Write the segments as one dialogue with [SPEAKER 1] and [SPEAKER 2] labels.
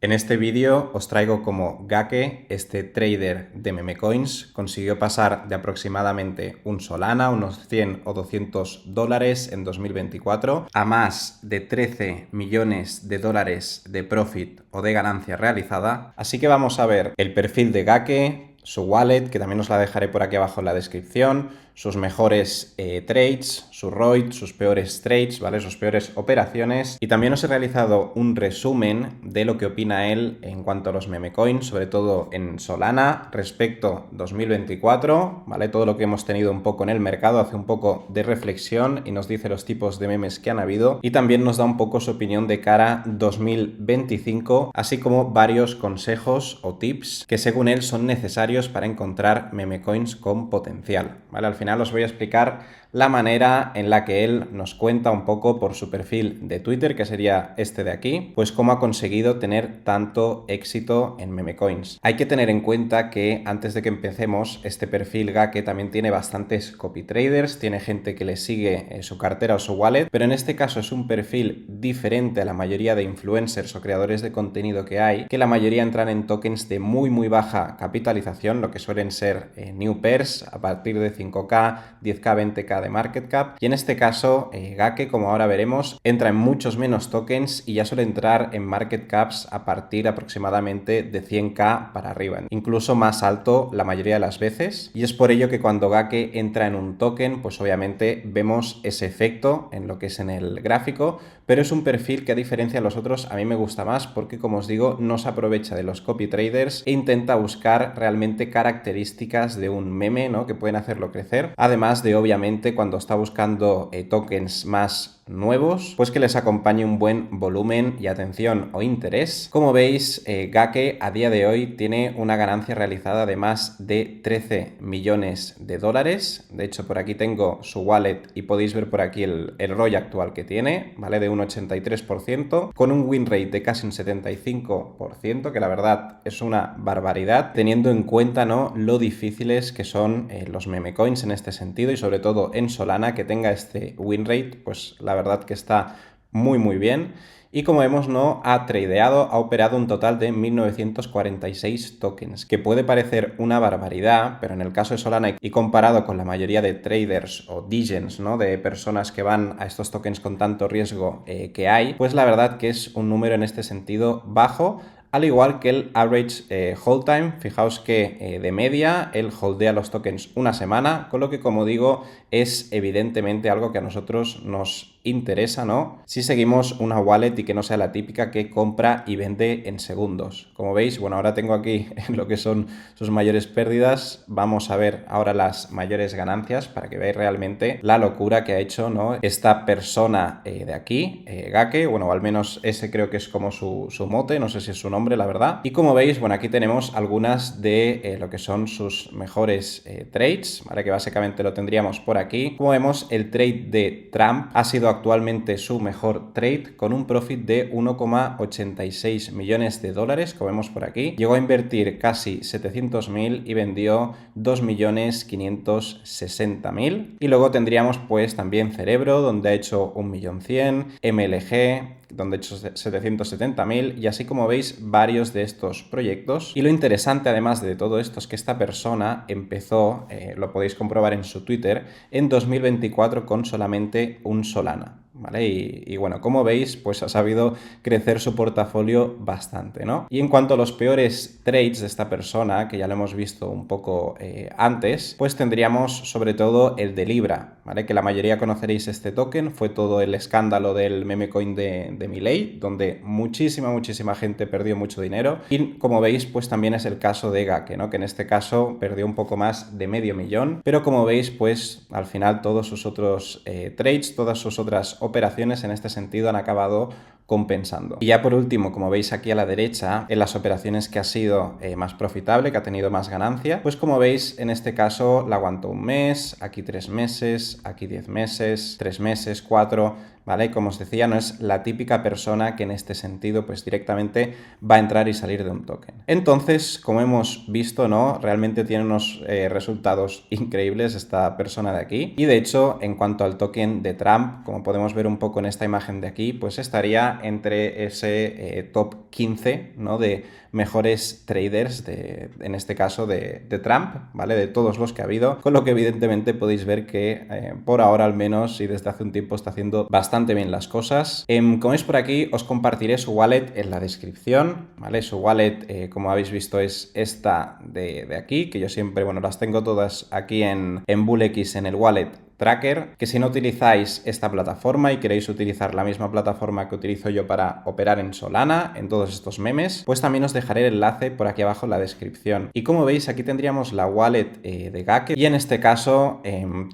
[SPEAKER 1] En este vídeo os traigo cómo Gake, este trader de meme coins, consiguió pasar de aproximadamente un Solana, unos 100 o 200 dólares en 2024, a más de 13 millones de dólares de profit o de ganancia realizada. Así que vamos a ver el perfil de Gake, su wallet, que también os la dejaré por aquí abajo en la descripción, sus mejores trades, su ROI, sus peores trades, ¿vale? Sus peores operaciones. Y también os he realizado un resumen de lo que opina él en cuanto a los meme coins, sobre todo en Solana, respecto 2024, ¿vale? Todo lo que hemos tenido un poco en el mercado, hace un poco de reflexión y nos dice los tipos de memes que han habido y también nos da un poco su opinión de cara 2025, así como varios consejos o tips que según él son necesarios para encontrar meme coins con potencial, ¿vale? Al final os voy a explicar la manera en la que él nos cuenta un poco por su perfil de Twitter, que sería este de aquí, pues cómo ha conseguido tener tanto éxito en meme coins. Hay que tener en cuenta que antes de que empecemos, este perfil Gake también tiene bastantes copy traders, tiene gente que le sigue su cartera o su wallet, pero en este caso es un perfil diferente a la mayoría de influencers o creadores de contenido que hay, que la mayoría entran en tokens de muy baja capitalización, lo que suelen ser new pairs a partir de 5K, 10K, 20K de market cap, y en este caso Gake, como ahora veremos, entra en muchos menos tokens y ya suele entrar en market caps a partir aproximadamente de 100K para arriba, incluso más alto la mayoría de las veces, y es por ello que cuando Gake entra en un token, pues obviamente vemos ese efecto en lo que es en el gráfico, pero es un perfil que a diferencia de los otros a mí me gusta más porque, como os digo, no se aprovecha de los copy traders e intenta buscar realmente características de un meme, ¿no?, que pueden hacerlo crecer, además de obviamente cuando está buscando tokens más nuevos, pues que les acompañe un buen volumen y atención o interés. Como veis, Gake a día de hoy tiene una ganancia realizada de más de 13 millones de dólares. De hecho, por aquí tengo su wallet y podéis ver por aquí el ROI actual que tiene, ¿vale? De un 83%, con un win rate de casi un 75%, que la verdad es una barbaridad, teniendo en cuenta, ¿no?, lo difíciles que son los meme coins en este sentido, y sobre todo en Solana, que tenga este win rate, pues la verdad que está muy bien. Y como vemos, no ha tradeado, ha operado un total de 1946 tokens, que puede parecer una barbaridad, pero en el caso de Solana y comparado con la mayoría de traders o degens, ¿no?, de personas que van a estos tokens con tanto riesgo que hay, pues la verdad que es un número en este sentido bajo, al igual que el average hold time. Fijaos que de media él holdea los tokens una semana, con lo que, como digo, es evidentemente algo que a nosotros nos interesa, ¿no?, si seguimos una wallet y que no sea la típica que compra y vende en segundos. Como veis, bueno, ahora tengo aquí lo que son sus mayores pérdidas. Vamos a ver ahora las mayores ganancias para que veáis realmente la locura que ha hecho, ¿no?, esta persona de aquí, Gake. Bueno, al menos ese creo que es como su mote, no sé si es su nombre, la verdad. Y como veis, bueno, aquí tenemos algunas de lo que son sus mejores trades, ¿vale?, que básicamente lo tendríamos por aquí. Como vemos, el trade de Trump ha sido actualmente su mejor trade, con un profit de 1,86 millones de dólares, como vemos por aquí. Llegó a invertir casi 700.000 y vendió 2.560.000. Y luego tendríamos pues también Cerebro, donde ha hecho 1.100.000, MLG, donde he hecho 770.000, y así como veis varios de estos proyectos. Y lo interesante además de todo esto es que esta persona empezó, lo podéis comprobar en su Twitter, en 2024 con solamente un Solana, ¿vale? Y bueno, como veis, pues ha sabido crecer su portafolio bastante, ¿no? Y en cuanto a los peores trades de esta persona, que ya lo hemos visto un poco antes, pues tendríamos sobre todo el de Libra, ¿vale? Que la mayoría conoceréis este token, fue todo el escándalo del meme coin de Milei, donde muchísima gente perdió mucho dinero. Y como veis, pues también es el caso de Gake, ¿no?, que en este caso perdió un poco más de medio millón, pero como veis, pues al final todos sus otros trades, todas sus otras operaciones en este sentido han acabado compensando. Y ya por último, como veis aquí a la derecha, en las operaciones que ha sido más profitable, que ha tenido más ganancia, pues como veis en este caso la aguantó un mes, aquí 3 meses, aquí 10 meses, 3 meses, 4, ¿vale? Como os decía, no es la típica persona que en este sentido pues directamente va a entrar y salir de un token. Entonces, como hemos visto, ¿no? Realmente tiene unos resultados increíbles esta persona de aquí. Y de hecho, en cuanto al token de Trump, como podemos ver un poco en esta imagen de aquí, pues estaría entre ese top 15, ¿no? De mejores traders, en este caso de Trump, ¿vale? De todos los que ha habido, con lo que evidentemente podéis ver que por ahora al menos y desde hace un tiempo está haciendo bastante bien las cosas. Como veis por aquí, os compartiré su wallet en la descripción, ¿vale? Su wallet, como habéis visto, es esta de aquí, que yo siempre, bueno, las tengo todas aquí en BullX en el wallet Tracker, que si no utilizáis esta plataforma y queréis utilizar la misma plataforma que utilizo yo para operar en Solana, en todos estos memes, pues también os dejaré el enlace por aquí abajo en la descripción. Y como veis, aquí tendríamos la wallet de Gake, y en este caso,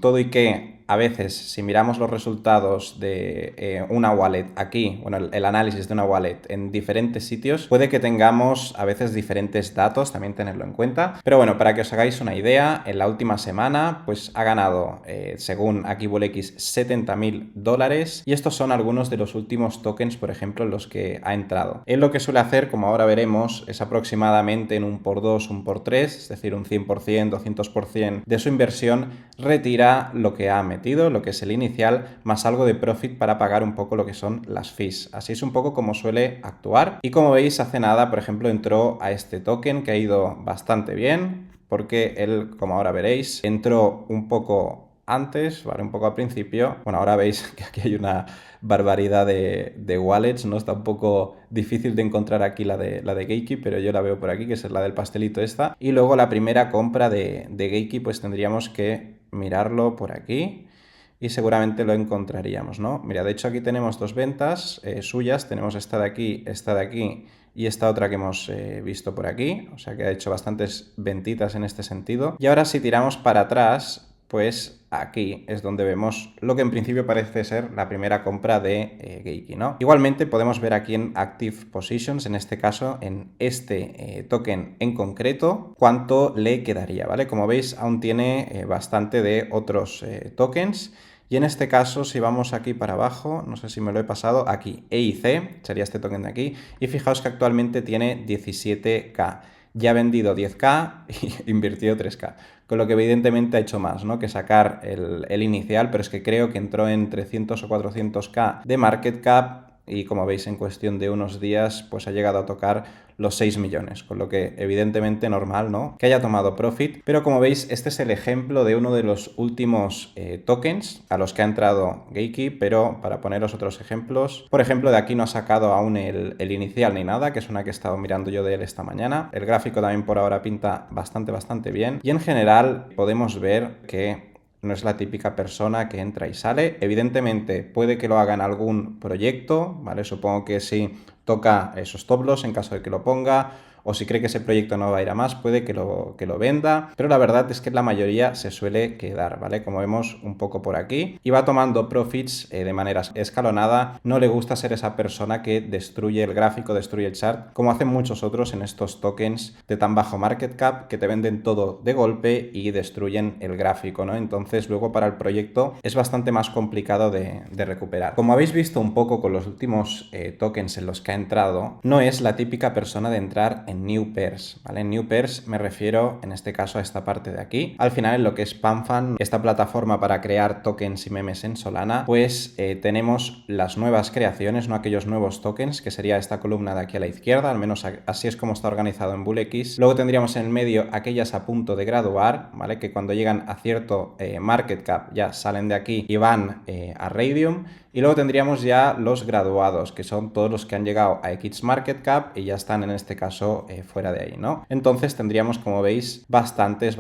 [SPEAKER 1] todo y que a veces, si miramos los resultados de una wallet aquí, bueno, el análisis de una wallet en diferentes sitios, puede que tengamos a veces diferentes datos, también tenerlo en cuenta. Pero bueno, para que os hagáis una idea, en la última semana, pues ha ganado, según aquí BullX, $70.000. Y estos son algunos de los últimos tokens, por ejemplo, en los que ha entrado. Él lo que suele hacer, como ahora veremos, es aproximadamente en un por 2, un por 3, es decir, un 100%, 200% de su inversión, retira lo que ha metido, lo que es el inicial, más algo de profit para pagar un poco lo que son las fees. Así es un poco como suele actuar. Y como veis, hace nada, por ejemplo, entró a este token que ha ido bastante bien, porque él, como ahora veréis, entró un poco antes, ¿vale? Un poco al principio. Bueno, ahora veis que aquí hay una barbaridad de wallets, ¿no? Está un poco difícil de encontrar aquí la de Gakey, pero yo la veo por aquí, que es la del pastelito esta. Y luego la primera compra de Gakey, pues tendríamos que mirarlo por aquí y seguramente lo encontraríamos, ¿no? Mira, de hecho aquí tenemos dos ventas suyas, tenemos esta de aquí y esta otra que hemos visto por aquí, o sea que ha hecho bastantes ventitas en este sentido. Y ahora si tiramos para atrás, pues aquí es donde vemos lo que en principio parece ser la primera compra de Gakey, ¿no? Igualmente podemos ver aquí en Active Positions, en este caso, en este token en concreto, cuánto le quedaría, ¿vale? Como veis, aún tiene bastante de otros tokens. Y en este caso, si vamos aquí para abajo, no sé si me lo he pasado, aquí EIC, sería este token de aquí, y fijaos que actualmente tiene 17K. Ya ha vendido 10K y invirtió 3K. Con lo que evidentemente ha hecho más, ¿no? Que sacar el inicial, pero es que creo que entró en 300 o 400K de market cap y como veis en cuestión de unos días pues ha llegado a tocar los 6 millones, con lo que evidentemente normal, ¿no? Que haya tomado profit, pero como veis este es el ejemplo de uno de los últimos tokens a los que ha entrado Gakey, pero para poneros otros ejemplos, por ejemplo de aquí no ha sacado aún el inicial ni nada, que es una que he estado mirando yo de él esta mañana. El gráfico también por ahora pinta bastante bien y en general podemos ver que no es la típica persona que entra y sale. Evidentemente puede que lo haga en algún proyecto, ¿vale? Supongo que si toca esos stop loss en caso de que lo ponga, o si cree que ese proyecto no va a ir a más, puede que lo venda, pero la verdad es que la mayoría se suele quedar, ¿vale? Como vemos un poco por aquí, y va tomando profits de manera escalonada. No le gusta ser esa persona que destruye el gráfico, destruye el chart, como hacen muchos otros en estos tokens de tan bajo market cap que te venden todo de golpe y destruyen el gráfico, ¿no? Entonces luego para el proyecto es bastante más complicado de recuperar. Como habéis visto un poco con los últimos tokens en los que ha entrado, no es la típica persona de entrar en New Pairs, ¿vale? En New Pairs me refiero en este caso a esta parte de aquí. Al final en lo que es PanFan, esta plataforma para crear tokens y memes en Solana, pues tenemos las nuevas creaciones, no aquellos nuevos tokens, que sería esta columna de aquí a la izquierda, al menos así es como está organizado en BullX. Luego tendríamos en el medio aquellas a punto de graduar, ¿vale? Que cuando llegan a cierto market cap ya salen de aquí y van a Raydium. Y luego tendríamos ya los graduados, que son todos los que han llegado a X market cap y ya están en este caso fuera de ahí, ¿no? Entonces tendríamos, como veis, bastantes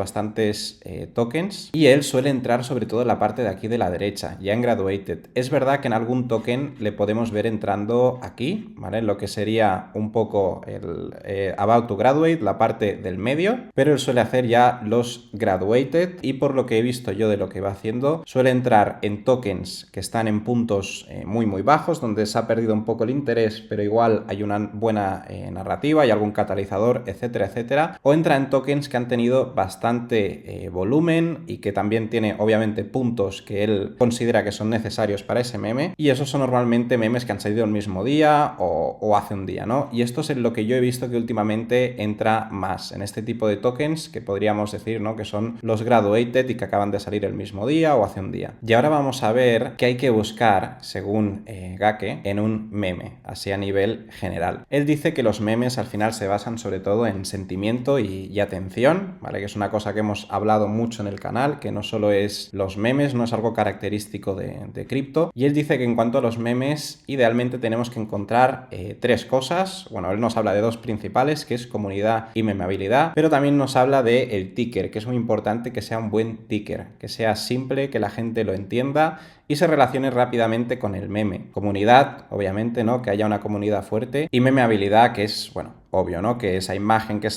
[SPEAKER 1] tokens y él suele entrar sobre todo en la parte de aquí de la derecha, ya en graduated. Es verdad que en algún token le podemos ver entrando aquí, ¿vale? Lo que sería un poco el about to graduate, la parte del medio, pero él suele hacer ya los graduated y por lo que he visto yo de lo que va haciendo, suele entrar en tokens que están en puntos puntos muy bajos, donde se ha perdido un poco el interés, pero igual hay una buena narrativa, hay algún catalizador, etcétera, etcétera. O entra en tokens que han tenido bastante volumen y que también tiene obviamente puntos que él considera que son necesarios para ese meme, y esos son normalmente memes que han salido el mismo día o hace un día, ¿no? Y esto es en lo que yo he visto que últimamente entra más, en este tipo de tokens que podríamos decir, ¿no?, que son los graduated y que acaban de salir el mismo día o hace un día. Y ahora vamos a ver qué hay que buscar, según Gake, en un meme, así a nivel general. Él dice que los memes al final se basan sobre todo en sentimiento y atención, ¿vale? Que es una cosa que hemos hablado mucho en el canal, que no solo es los memes, no es algo característico de cripto. Y él dice que en cuanto a los memes, idealmente tenemos que encontrar tres cosas. Bueno, él nos habla de dos principales, que es comunidad y memeabilidad, pero también nos habla de el ticker, que es muy importante que sea un buen ticker, que sea simple, que la gente lo entienda y se relacione rápidamente con el meme. Comunidad, obviamente, ¿no?, que haya una comunidad fuerte, y memeabilidad, que es, bueno, obvio, ¿no?, que esa imagen, que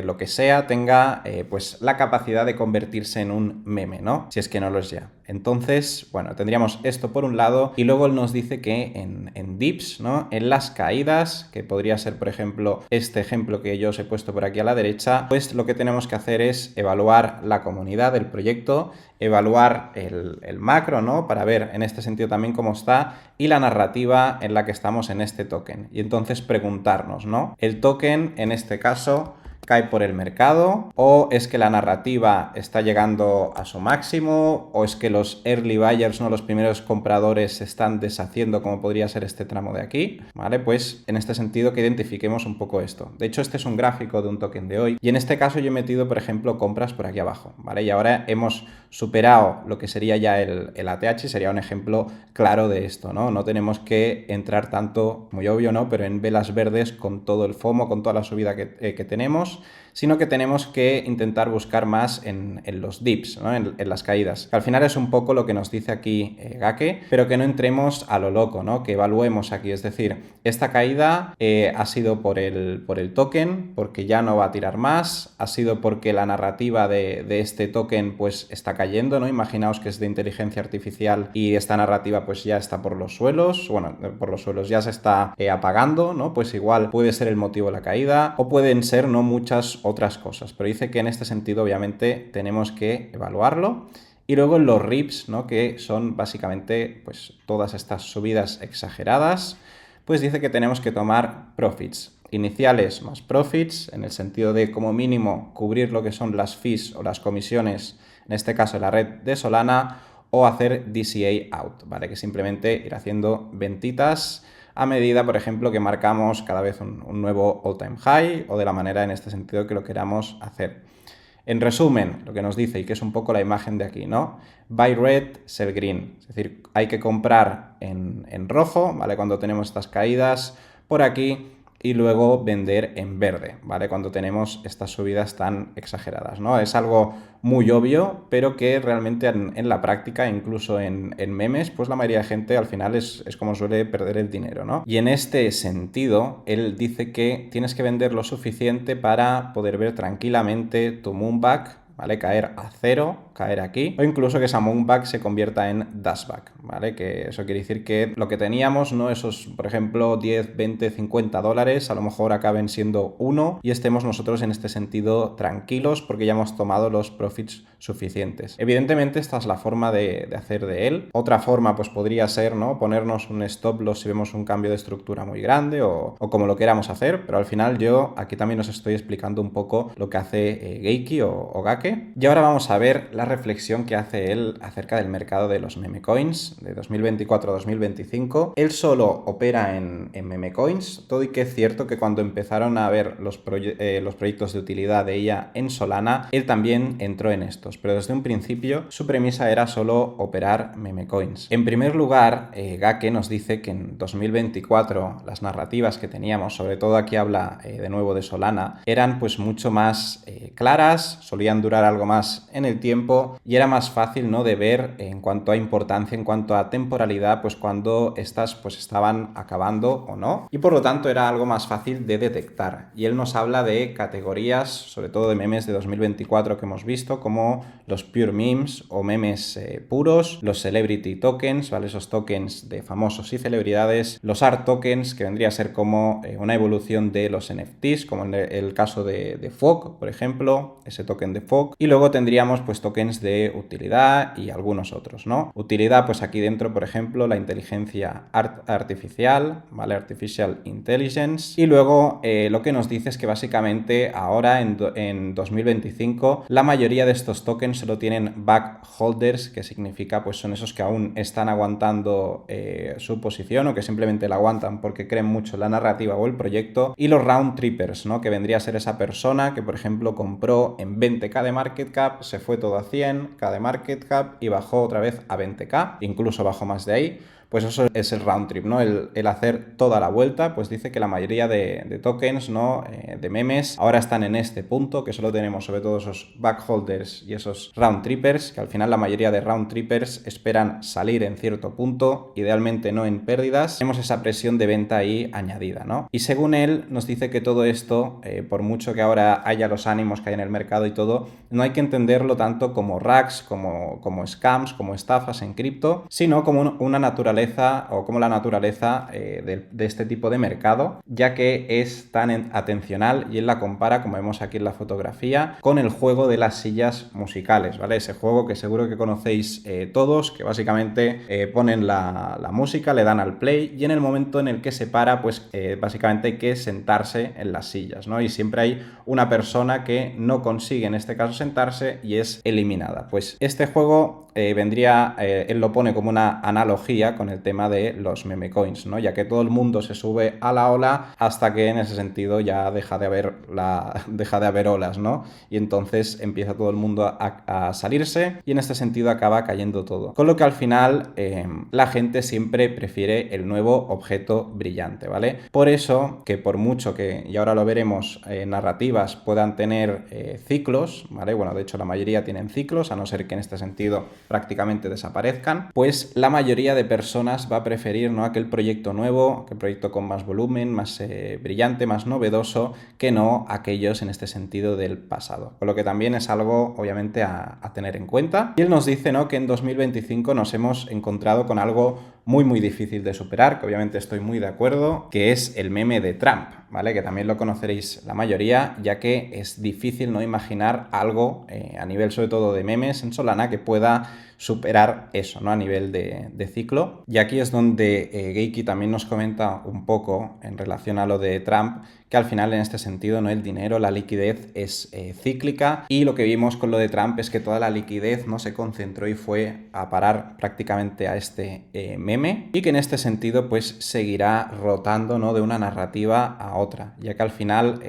[SPEAKER 1] lo que sea, tenga pues la capacidad de convertirse en un meme, ¿no?, si es que no lo es ya. Entonces, bueno, tendríamos esto por un lado, y luego él nos dice que en dips, ¿no?, en las caídas, que podría ser, por ejemplo, este ejemplo que yo os he puesto por aquí a la derecha, pues lo que tenemos que hacer es evaluar la comunidad del proyecto, evaluar el macro, ¿no?, para ver en este sentido también cómo está, y la narrativa en la que estamos en este token. Y entonces preguntarnos, ¿no?, ¿el token en este caso cae por el mercado, o es que la narrativa está llegando a su máximo, o es que los early buyers, ¿no?, los primeros compradores, se están deshaciendo, como podría ser este tramo de aquí? ¿Vale? Pues en este sentido que identifiquemos un poco esto. De hecho, este es un gráfico de un token de hoy, y en este caso yo he metido, por ejemplo, compras por aquí abajo, ¿vale? Y ahora hemos superado lo que sería ya el ATH, sería un ejemplo claro de esto, ¿no? No tenemos que entrar tanto, muy obvio, ¿no?, pero en velas verdes con todo el FOMO, con toda la subida que tenemos, sino que tenemos que intentar buscar más en los dips, ¿no?, en las caídas. Al final es un poco lo que nos dice aquí Gake, pero que no entremos a lo loco, ¿no?, que evaluemos aquí. Es decir, esta caída ha sido por el token, porque ya no va a tirar más, ha sido porque la narrativa de este token pues está cayendo, ¿no? Imaginaos que es de inteligencia artificial y esta narrativa pues ya está por los suelos, bueno, por los suelos ya se está apagando, ¿no? Pues igual puede ser el motivo de la caída, o pueden ser, ¿no?, muchas otras cosas, pero dice que en este sentido obviamente tenemos que evaluarlo. Y luego los rips, ¿no?, que son básicamente pues todas estas subidas exageradas, pues dice que tenemos que tomar profits iniciales más profits, en el sentido de como mínimo cubrir lo que son las fees o las comisiones, en este caso en la red de Solana, o hacer DCA out, ¿vale? Que simplemente ir haciendo ventitas a medida, por ejemplo, que marcamos cada vez un nuevo all-time high, o de la manera en este sentido que lo queramos hacer. En resumen, lo que nos dice, y que es un poco la imagen de aquí, ¿no? Buy red, sell green. Es decir, hay que comprar en rojo, ¿vale?, cuando tenemos estas caídas por aquí, y luego vender en verde, ¿vale?, cuando tenemos estas subidas tan exageradas, ¿no? Es algo muy obvio, pero que realmente en la práctica, incluso en memes, pues la mayoría de gente al final es como suele perder el dinero, ¿no? Y en este sentido, él dice que tienes que vender lo suficiente para poder ver tranquilamente tu moonback, ¿vale?, caer a cero, caer aquí, o incluso que esa moonback se convierta en dashback, ¿vale? Que eso quiere decir que lo que teníamos, ¿no?, esos, por ejemplo, 10, 20, 50 dólares, a lo mejor acaben siendo 1, y estemos nosotros en este sentido tranquilos porque ya hemos tomado los profits suficientes. Evidentemente esta es la forma de hacer de él. Otra forma pues podría ser, ¿no?, ponernos un stop loss si vemos un cambio de estructura muy grande, o como lo queramos hacer, pero al final yo aquí también os estoy explicando un poco lo que hace Geiki o Gake. Y ahora vamos a ver la reflexión que hace él acerca del mercado de los meme coins de 2024 a 2025. Él solo opera en meme coins, todo y que es cierto que cuando empezaron a ver los proyectos de utilidad de ella en Solana, él también entró en estos, pero desde un principio su premisa era solo operar meme coins. En primer lugar, Gake nos dice que en 2024 las narrativas que teníamos, sobre todo aquí habla de nuevo de Solana, eran pues mucho más claras, solían durar durar algo más en el tiempo y era más fácil, ¿no?, de ver en cuanto a importancia, en cuanto a temporalidad, pues cuando estas pues estaban acabando o no, y por lo tanto era algo más fácil de detectar. Y él nos habla de categorías, sobre todo de memes de 2024 que hemos visto, como los pure memes o memes puros, los celebrity tokens, ¿vale?, esos tokens de famosos y celebridades, los art tokens, que vendría a ser como una evolución de los NFTs, como en el caso de Fog, por ejemplo, ese token de Fog, y luego tendríamos pues tokens de utilidad y algunos otros, ¿no? Utilidad, pues aquí dentro, por ejemplo, la inteligencia artificial, ¿vale? Artificial Intelligence, y luego lo que nos dice es que básicamente ahora en 2025 la mayoría de estos tokens solo tienen backholders, que significa pues son esos que aún están aguantando su posición o que simplemente la aguantan porque creen mucho en la narrativa o el proyecto, y los round trippers, ¿no?, que vendría a ser esa persona que por ejemplo compró en 20k de market cap, se fue todo a 100k de market cap y bajó otra vez a 20k, incluso bajó más de ahí. Pues eso es el round trip, ¿no? El hacer toda la vuelta. Pues dice que la mayoría de tokens, ¿no?, de memes ahora están en este punto, que solo tenemos sobre todo esos backholders y esos round trippers, que al final la mayoría de round trippers esperan salir en cierto punto, idealmente no en pérdidas. Tenemos esa presión de venta ahí añadida, ¿no? Y según él nos dice que todo esto, por mucho que ahora haya los ánimos que hay en el mercado y todo, no hay que entenderlo tanto como racks, como scams, como estafas en cripto, sino como una naturaleza o como la naturaleza de este tipo de mercado, ya que es tan atencional, y él la compara, como vemos aquí en la fotografía, con el juego de las sillas musicales, ¿vale? Ese juego que seguro que conocéis todos, que básicamente ponen la música, le dan al play y en el momento en el que se para, pues básicamente hay que sentarse en las sillas, ¿no? Y siempre hay una persona que no consigue en este caso sentarse y es eliminada. Pues este juego él lo pone como una analogía con el tema de los meme coins, ¿no? Ya que todo el mundo se sube a la ola hasta que en ese sentido ya deja de haber olas, ¿no? Y entonces empieza todo el mundo a salirse y en este sentido acaba cayendo todo. Con lo que al final la gente siempre prefiere el nuevo objeto brillante, ¿vale? Por eso que por mucho que, y ahora lo veremos, narrativas puedan tener ciclos, ¿vale? Bueno, de hecho la mayoría tienen ciclos, a no ser que en este sentido prácticamente desaparezcan, pues la mayoría de personas va a preferir, ¿no?, aquel proyecto nuevo, aquel proyecto con más volumen, más brillante, más novedoso, que no aquellos en este sentido del pasado. Con lo que también es algo obviamente a tener en cuenta. Y él nos dice, ¿no?, que en 2025 nos hemos encontrado con algo muy difícil de superar, que obviamente estoy muy de acuerdo, que es el meme de Trump, ¿vale? Que también lo conoceréis la mayoría, ya que es difícil no imaginar algo a nivel sobre todo de memes en Solana que pueda superar eso, ¿no?, a nivel de ciclo. Y aquí es donde Geyki también nos comenta un poco en relación a lo de Trump, que al final en este sentido, ¿no?, el dinero, la liquidez es cíclica, y lo que vimos con lo de Trump es que toda la liquidez no se concentró y fue a parar prácticamente a este meme, y que en este sentido pues seguirá rotando, ¿no?, de una narrativa a otra, ya que al final,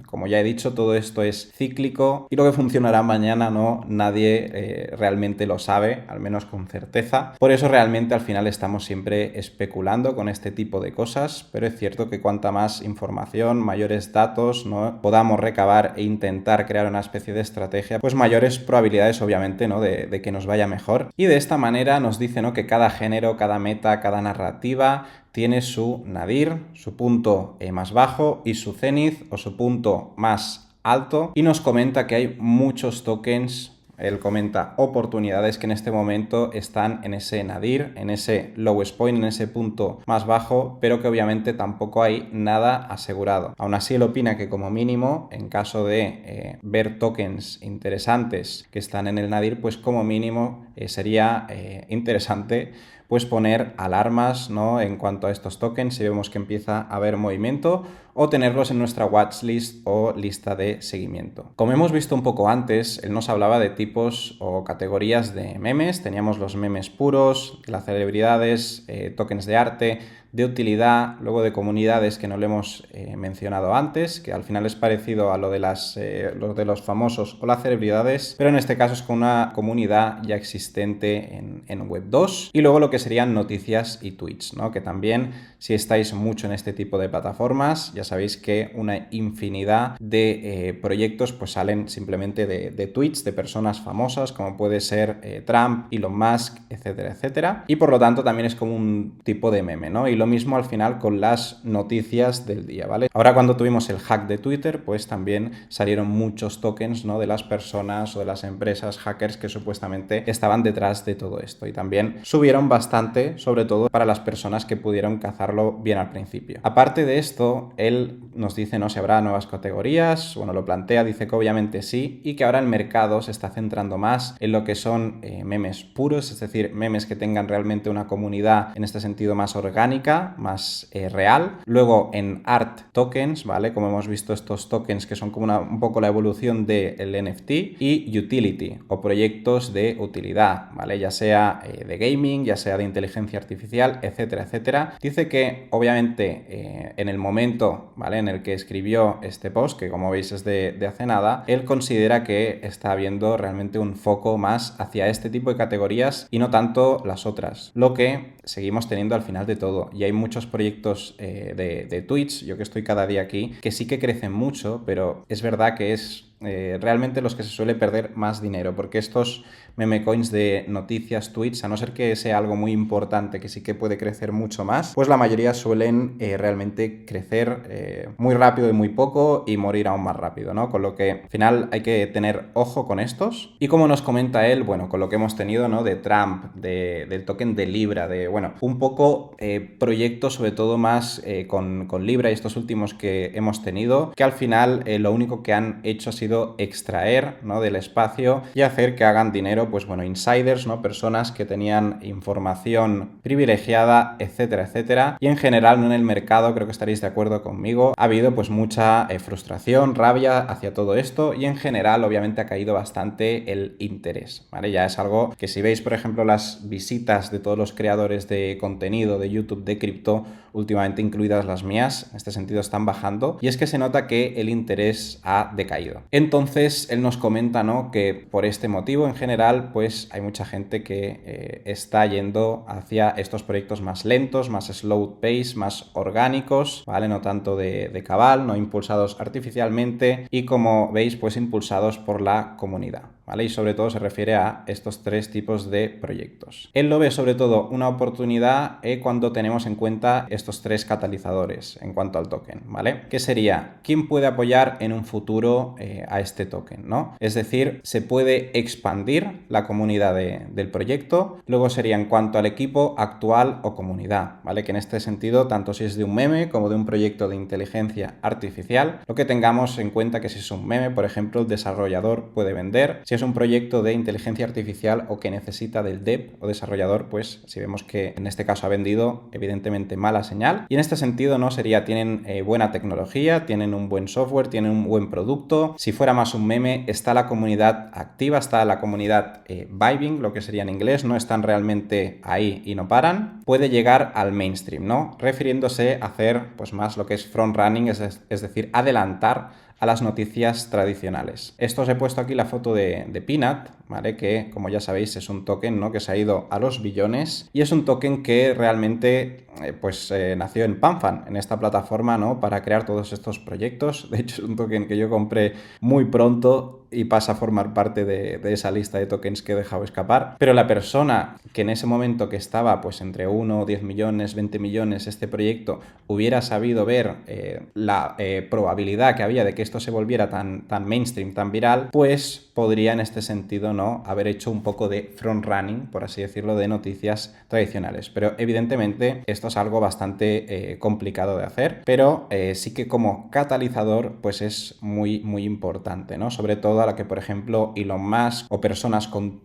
[SPEAKER 1] como ya he dicho, todo esto es cíclico y lo que funcionará mañana, ¿no?, nadie realmente lo sabe, al menos con certeza. Por eso realmente al final estamos siempre especulando con este tipo de cosas, pero es cierto que cuanta más información, mayores datos, ¿no?, podamos recabar e intentar crear una especie de estrategia, pues mayores probabilidades obviamente, ¿no?, de que nos vaya mejor. Y de esta manera nos dice, ¿no?, que cada género, cada meta, cada narrativa tiene su nadir, su punto más bajo, y su cenit o su punto más alto, y nos comenta que hay muchos tokens. Él comenta oportunidades que en este momento están en ese nadir, en ese lowest point, en ese punto más bajo, pero que obviamente tampoco hay nada asegurado. Aún así, él opina que como mínimo, en caso de ver tokens interesantes que están en el nadir, pues como mínimo sería interesante pues poner alarmas, ¿no?, en cuanto a estos tokens si vemos que empieza a haber movimiento, o tenerlos en nuestra watchlist o lista de seguimiento. Como hemos visto un poco antes, él nos hablaba de tipos o categorías de memes. Teníamos los memes puros, las celebridades, tokens de arte, de utilidad, luego de comunidades que no lo hemos mencionado antes, que al final es parecido a lo de los famosos o las celebridades, pero en este caso es con una comunidad ya existente en Web 2. Y luego lo que serían noticias y tweets, ¿no?, que también, si estáis mucho en este tipo de plataformas, ya sabéis que una infinidad de proyectos pues salen simplemente de tweets de personas famosas, como puede ser Trump, Elon Musk, etcétera, etcétera. Y por lo tanto también es como un tipo de meme, ¿no? Y lo mismo al final con las noticias del día, ¿vale? Ahora cuando tuvimos el hack de Twitter, pues también salieron muchos tokens, ¿no? De las personas o de las empresas hackers que supuestamente estaban detrás de todo esto. Y también subieron bastante, sobre todo para las personas que pudieron cazarlo bien al principio. Aparte de esto, él nos dice, ¿no? Si habrá nuevas categorías, bueno, lo plantea, dice que obviamente sí, y que ahora el mercado se está centrando más en lo que son memes puros, es decir, memes que tengan realmente una comunidad en este sentido más orgánica, más real. Luego en art tokens, ¿vale? Como hemos visto estos tokens que son como un poco la evolución del NFT, y utility o proyectos de utilidad, ¿vale? Ya sea de gaming, ya sea de inteligencia artificial, etcétera, etcétera. Dice que obviamente en el momento, ¿vale? En el que escribió este post, que como veis es de hace nada, él considera que está habiendo realmente un foco más hacia este tipo de categorías y no tanto las otras, lo que seguimos teniendo al final de todo. Y hay muchos proyectos de Twitch, yo que estoy cada día aquí, que sí que crecen mucho, pero es verdad que es realmente los que se suele perder más dinero, porque estos meme coins de noticias, tweets, a no ser que sea algo muy importante que sí que puede crecer mucho más, pues la mayoría suelen realmente crecer muy rápido y muy poco y morir aún más rápido, ¿no? Con lo que al final hay que tener ojo con estos. Y como nos comenta él, bueno, con lo que hemos tenido, ¿no? De Trump, del token de Libra, de, bueno, un poco proyectos sobre todo más con Libra y estos últimos que hemos tenido, que al final lo único que han hecho ha sido extraer, ¿no? Del espacio y hacer que hagan dinero, pues bueno, insiders, ¿no? Personas que tenían información privilegiada, etcétera, etcétera. Y en general, ¿no? En el mercado, creo que estaréis de acuerdo conmigo, ha habido pues mucha frustración, rabia hacia todo esto y en general, obviamente, ha caído bastante el interés, ¿vale? Ya es algo que si veis, por ejemplo, las visitas de todos los creadores de contenido de YouTube de cripto, últimamente incluidas las mías, en este sentido están bajando, y es que se nota que el interés ha decaído. Entonces, él nos comenta, ¿no? Que por este motivo, en general, pues hay mucha gente que está yendo hacia estos proyectos más lentos, más slow pace, más orgánicos, ¿vale? No tanto de cabal, no impulsados artificialmente y, como veis, pues impulsados por la comunidad, ¿vale? Y sobre todo se refiere a estos tres tipos de proyectos. Él lo ve sobre todo una oportunidad cuando tenemos en cuenta estos tres catalizadores en cuanto al token, ¿vale? Que sería, ¿quién puede apoyar en un futuro a este token, ¿no? Es decir, se puede expandir la comunidad del proyecto. Luego sería en cuanto al equipo actual o comunidad, ¿vale? Que en este sentido, tanto si es de un meme como de un proyecto de inteligencia artificial, lo que tengamos en cuenta que si es un meme, por ejemplo, el desarrollador puede vender. Si es un proyecto de inteligencia artificial o que necesita del dev o desarrollador, pues si vemos que en este caso ha vendido, evidentemente mala señal. Y en este sentido, ¿no? Sería, tienen buena tecnología, tienen un buen software, tienen un buen producto. Si fuera más un meme, está la comunidad activa, está la comunidad vibing, lo que sería en inglés, no están realmente ahí y no paran. Puede llegar al mainstream, ¿no? Refiriéndose a hacer pues más lo que es front running, es decir, adelantar a las noticias tradicionales. Esto os he puesto aquí la foto de Peanut, ¿vale? Que, como ya sabéis, es un token, ¿no? Que se ha ido a los billones y es un token que realmente nació en PanFan, en esta plataforma, ¿no? Para crear todos estos proyectos. De hecho, es un token que yo compré muy pronto y pasa a formar parte de esa lista de tokens que he dejado escapar. Pero la persona que en ese momento que estaba pues entre 1, 10 millones, 20 millones este proyecto, hubiera sabido ver la probabilidad que había de que esto se volviera tan mainstream, tan viral, pues podría en este sentido, ¿no? Haber hecho un poco de front running, por así decirlo, de noticias tradicionales. Pero evidentemente esto es algo bastante complicado de hacer, pero sí que como catalizador pues es muy importante, ¿no? Sobre todo a la que, por ejemplo, Elon Musk o personas con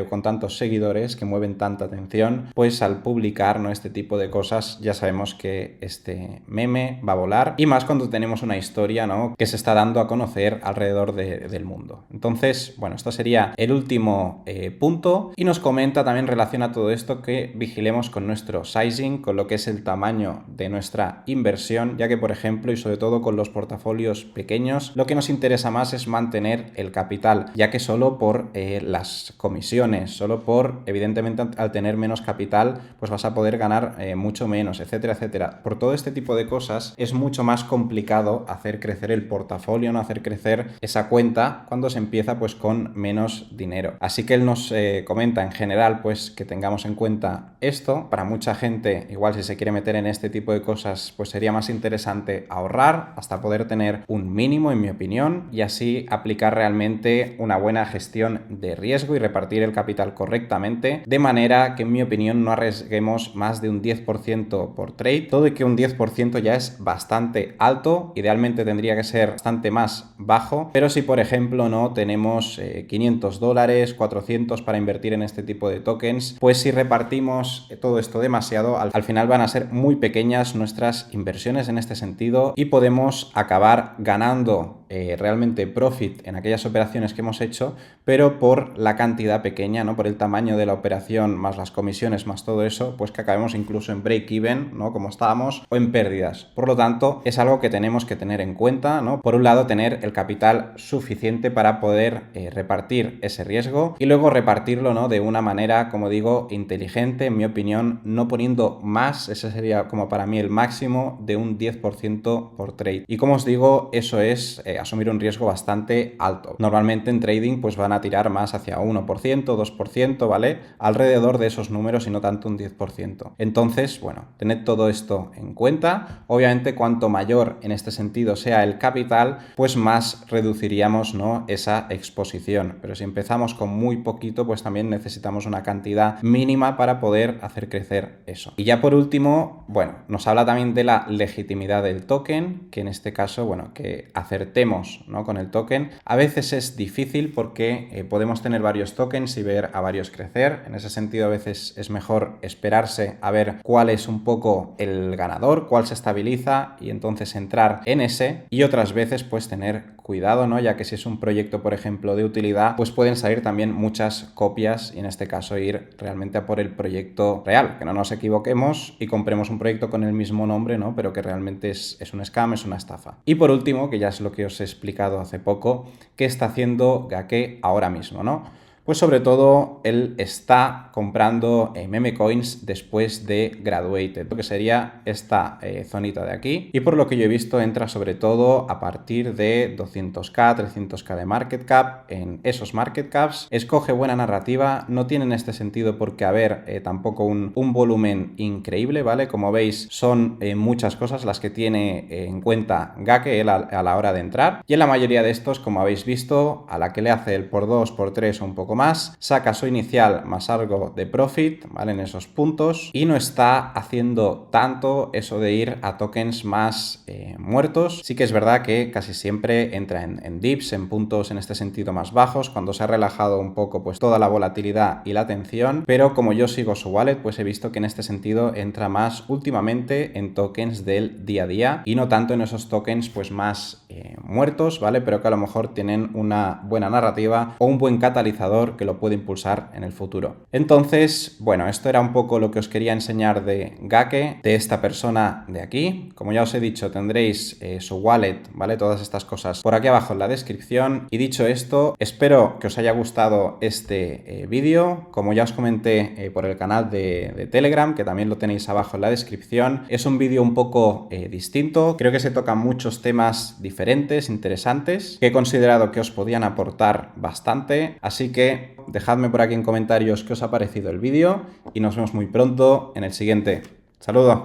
[SPEAKER 1] con tantos seguidores que mueven tanta atención, pues al publicar, ¿no? Este tipo de cosas ya sabemos que este meme va a volar, y más cuando tenemos una historia, ¿no? Que se está dando a conocer alrededor del mundo. Entonces, bueno, esto sería el último punto, y nos comenta también, relaciona todo esto, que vigilemos con nuestro sizing, con lo que es el tamaño de nuestra inversión, ya que, por ejemplo, y sobre todo con los portafolios pequeños, lo que nos interesa más es mantener el capital, ya que solo por las comisiones, solo por, evidentemente, al tener menos capital, pues vas a poder ganar mucho menos, etcétera, etcétera. Por todo este tipo de cosas es mucho más complicado hacer crecer el portafolio, no hacer crecer esa cuenta cuando se empieza pues con menos dinero. Así que él nos comenta en general pues que tengamos en cuenta esto. Para mucha gente, igual si se quiere meter en este tipo de cosas, pues sería más interesante ahorrar hasta poder tener un mínimo, en mi opinión, y así aplicar realmente una buena gestión de riesgo y repartir el capital correctamente, de manera que, en mi opinión, no arriesguemos más de un 10% por trade. Todo y que un 10% ya es bastante alto, idealmente tendría que ser bastante más bajo, pero si por ejemplo no tenemos $500, 400 para invertir en este tipo de tokens, pues si repartimos todo esto demasiado, al final van a ser muy pequeñas nuestras inversiones en este sentido y podemos acabar ganando realmente profit en aquellas operaciones que hemos hecho, pero por la cantidad pequeña, ¿no? Por el tamaño de la operación, más las comisiones, más todo eso, pues que acabemos incluso en break-even, ¿no? Como estábamos, o en pérdidas. Por lo tanto, es algo que tenemos que tener en cuenta, ¿no? Por un lado, tener el capital suficiente para poder repartir ese riesgo y luego repartirlo, ¿no? De una manera, como digo, inteligente, en mi opinión, no poniendo más, ese sería como para mí el máximo de un 10% por trade. Y como os digo, eso es asumir un riesgo bastante alto. Normalmente en trading pues van a tirar más hacia 1%, 2%, ¿vale? Alrededor de esos números y no tanto un 10%. Entonces, bueno, tened todo esto en cuenta. Obviamente, cuanto mayor en este sentido sea el capital, pues más reduciríamos, ¿no? Esa exposición. Pero si empezamos con muy poquito, pues también necesitamos una cantidad mínima para poder hacer crecer eso. Y ya por último, bueno, nos habla también de la legitimidad del token, que en este caso, bueno, que acertemos, ¿no? Con el token. A veces es difícil porque podemos tener varios tokens y ver a varios crecer. En ese sentido, a veces es mejor esperarse a ver cuál es un poco el ganador, cuál se estabiliza y entonces entrar en ese. Y otras veces, pues tener cuidado, ¿no? Ya que si es un proyecto, por ejemplo, de utilidad, pues pueden salir también muchas copias y en este caso ir realmente a por el proyecto real, que no nos equivoquemos y compremos un proyecto con el mismo nombre, ¿no? Pero que realmente es un scam, es una estafa. Y por último, que ya es lo que os he explicado hace poco, ¿qué está haciendo Gake ahora mismo, ¿no? Pues sobre todo él está comprando meme coins después de Graduated, lo que sería esta zonita de aquí. Y por lo que yo he visto entra sobre todo a partir de 200k, 300k de market cap. En esos market caps escoge buena narrativa, no tiene en este sentido por qué haber tampoco un volumen increíble, ¿vale? Como veis son muchas cosas las que tiene en cuenta Gake él a la hora de entrar. Y en la mayoría de estos, como habéis visto, a la que le hace el por 2, por 3 o un poco más, saca su inicial más algo de profit, ¿vale? En esos puntos y no está haciendo tanto eso de ir a tokens más muertos. Sí que es verdad que casi siempre entra en dips, en puntos en este sentido más bajos, cuando se ha relajado un poco pues toda la volatilidad y la atención, pero como yo sigo su wallet, pues he visto que en este sentido entra más últimamente en tokens del día a día y no tanto en esos tokens pues más muertos, ¿vale? Pero que a lo mejor tienen una buena narrativa o un buen catalizador que lo puede impulsar en el futuro. Entonces, bueno, esto era un poco lo que os quería enseñar de Gake, de esta persona de aquí. Como ya os he dicho, tendréis su wallet, ¿vale? Todas estas cosas por aquí abajo en la descripción. Y dicho esto, espero que os haya gustado este vídeo. Como ya os comenté por el canal de Telegram, que también lo tenéis abajo en la descripción, es un vídeo un poco distinto. Creo que se tocan muchos temas diferentes, interesantes, que he considerado que os podían aportar bastante. Así que dejadme por aquí en comentarios qué os ha parecido el vídeo y nos vemos muy pronto en el siguiente. ¡Saludos!